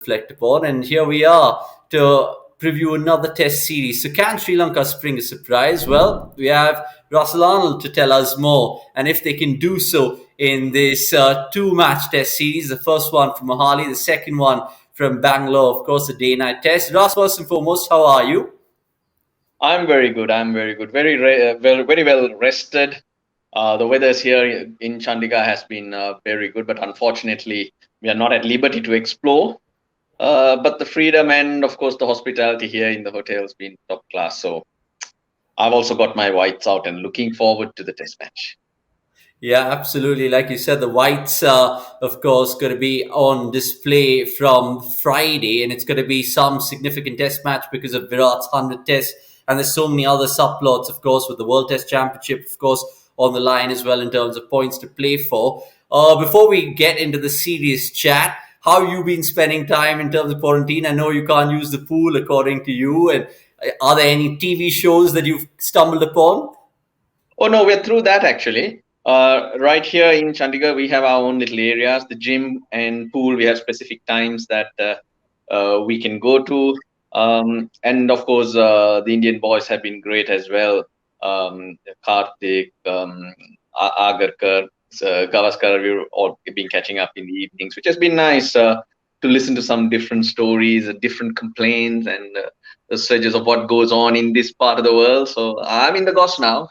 reflect upon. And here we are to preview another test series. So, can Sri Lanka spring a surprise? Well, we have Russell Arnold to tell us more, and if they can do so in this two-match test series. The first one from Mohali, the second one from Bangalore, of course, the day-night test. Russ, first and foremost, how are you? I'm very good. I'm very good. Very well rested. The weather here in Chandigarh has been very good, but unfortunately, we are not at liberty to explore. But the freedom and, of course, the hospitality here in the hotel has been top class. So I've also got my whites out and looking forward to the test match. Yeah, absolutely. Like you said, the whites are, of course, going to be on display from Friday, and it's going to be some significant test match because of Virat's 100 test. And there's so many other subplots, of course, with the World Test Championship, of course, on the line as well in terms of points to play for. Before we get into the serious chat, how you been spending time in terms of quarantine? I know you can't use the pool according to you. And are there any TV shows that you've stumbled upon? Oh, no, we're through that actually. Right here in Chandigarh, we have our own little areas. The gym and pool, we have specific times that we can go to. And of course, the Indian boys have been great as well. Karthik, Agarkar, Gavaskar, we've all been catching up in the evenings, which has been nice to listen to some different stories, different complaints, and the surges of what goes on in this part of the world. So I'm in the goss now.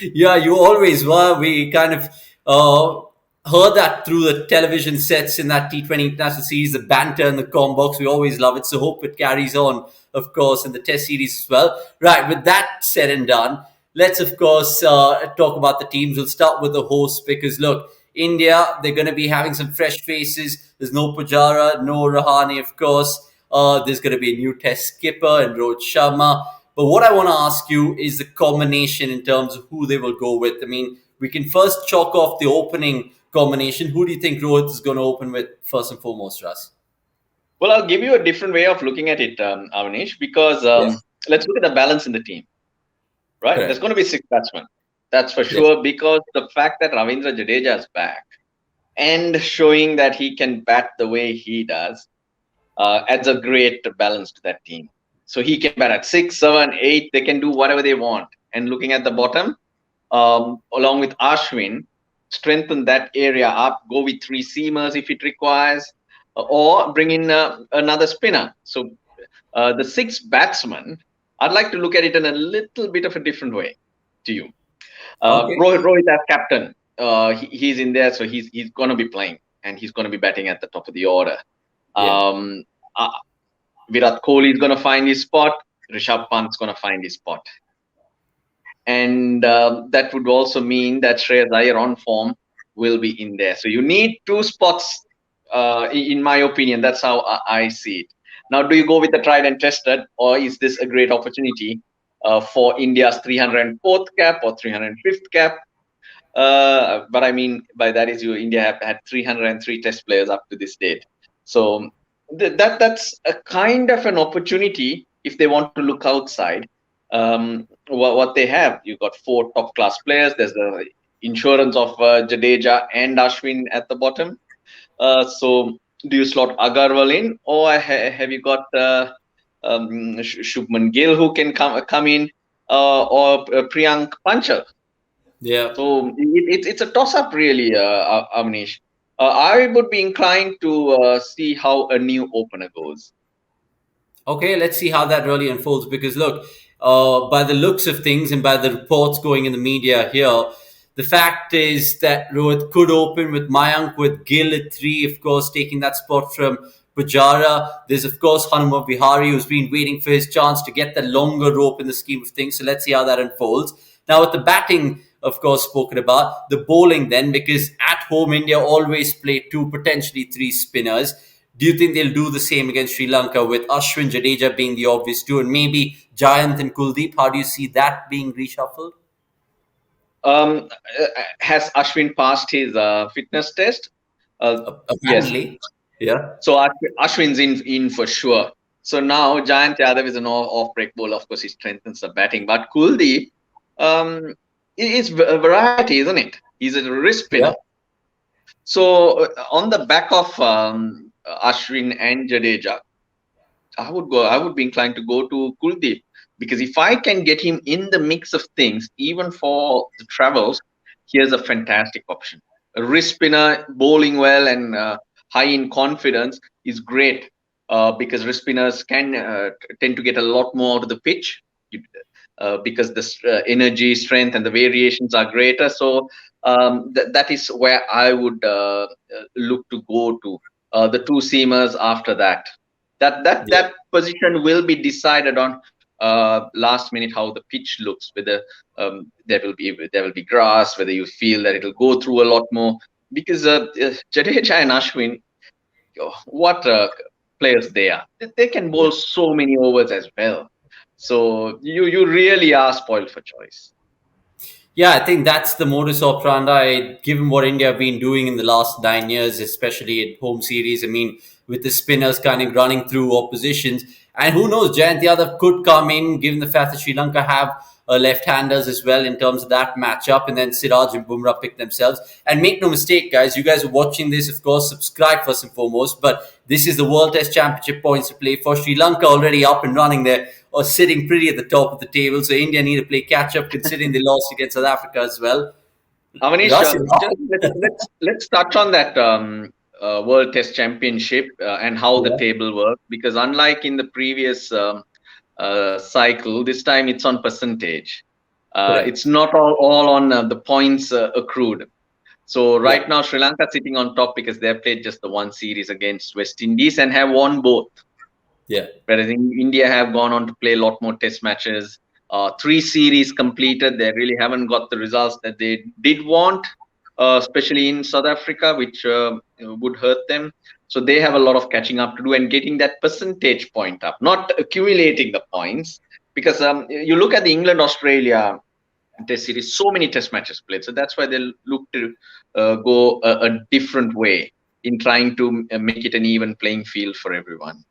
Yeah, you always were. We kind of heard that through the television sets in that T20 International Series, the banter and the combox. We always love it. So hope it carries on, of course, in the Test Series as well. Right, with that said and done, let's, of course, talk about the teams. We'll start with the hosts because, look, India, they're going to be having some fresh faces. There's no Pujara, no Rahane, of course. There's going to be a new Test skipper and Rohit Sharma. But what I want to ask you is the combination in terms of who they will go with. I mean, we can first chalk off the opening combination. Who do you think Rohit is going to open with first and foremost, Russ? Well, I'll give you a different way of looking at it, Avanish, because Yes. let's look at the balance in the team, right? There's Correct. going to be six batsmen. That's for Yes. sure, because the fact that Ravindra Jadeja is back and showing that he can bat the way he does adds a great balance to that team. So he can bat at 6, 7, 8. They can do whatever they want. And looking at the bottom, along with Ashwin, strengthen that area up, go with three seamers if it requires, or bring in another spinner. So the six batsmen, I'd like to look at it in a little bit of a different way to you. Okay. Rohit as captain, he's in there, so he's going to be playing and he's going to be batting at the top of the order. Yeah. Um, uh, Virat Kohli is going to find his spot. Rishabh Pant's going to find his spot. And that would also mean that Shreyas Iyer on form will be in there. So you need two spots, in my opinion. That's how I see it. Now, do you go with the tried and tested, or is this a great opportunity for India's 304th cap or 305th cap? But I mean, by that is India have had 303 test players up to this date. So that's a kind of an opportunity if they want to look outside. What they have, you've got four top class players. There's the insurance of Jadeja and Ashwin at the bottom. So do you slot Agarwal in, or have you got Shubman Gill who can come in, or Priyank Panchal? Yeah. So it's a toss up, really, Avnish. I would be inclined to see how a new opener goes. Okay, let's see how that really unfolds. Because look, by the looks of things and by the reports going in the media here, the fact is that Rohit could open with Mayank, with Gill at three, of course, taking that spot from Pujara. There's, of course, Hanuma Vihari, who's been waiting for his chance to get the longer rope in the scheme of things. So let's see how that unfolds. Now, with the batting, of course, spoken about, the bowling then, because at home, India always play two, potentially three spinners. Do you think they'll do the same against Sri Lanka with Ashwin Jadeja being the obvious two and maybe Jayant and Kuldeep? How do you see that being reshuffled? Um, has Ashwin passed his fitness test? Yes. Apparently, yeah. So Ashwin's in for sure. So now Jayant Yadav is an off break bowler. Of course, he strengthens the batting. But Kuldeep is a variety, isn't it? He's a wrist spinner. Yeah. So on the back of Ashwin and Jadeja, I would be inclined to go to Kuldeep, because if I can get him in the mix of things, even for the travels, here's a fantastic option. A wrist spinner, bowling well and high in confidence is great, because wrist spinners can tend to get a lot more out of the pitch, because the energy, strength, and the variations are greater. So that is where I would look to go to. The two seamers after that. That position will be decided on last minute, how the pitch looks, whether there will be grass, whether you feel that it'll go through a lot more. Because Jadeja and Ashwin, what players they are. They can bowl so many overs as well. So you really are spoiled for choice. Yeah, I think that's the modus operandi, given what India have been doing in the last 9 years, especially at home series. I mean, with the spinners kind of running through oppositions. And who knows, Jayant Yadav could come in, given the fact that Sri Lanka have left-handers as well in terms of that matchup. And then Siraj and Bumrah pick themselves. And make no mistake, guys, you guys are watching this, of course, subscribe first and foremost. But this is the World Test Championship points to play for. Sri Lanka already up and running there, or sitting pretty at the top of the table. So India need to play catch up, considering they lost against South Africa as well. Avanish, Russ, let's touch on that World Test Championship and how the yeah, table works, because unlike in the previous cycle, this time it's on percentage. It's correct. not all on the points accrued. So Yeah, right now Sri Lanka sitting on top because they have played just the one series against West Indies and have won both. yeah, Whereas India have gone on to play a lot more test matches. 3 series completed. They really haven't got the results that they did want, especially in South Africa, which would hurt them. So they have a lot of catching up to do and getting that percentage point up, not accumulating the points. Because you look at the England-Australia test series, so many test matches played. So that's why they look to go a different way in trying to make it an even playing field for everyone.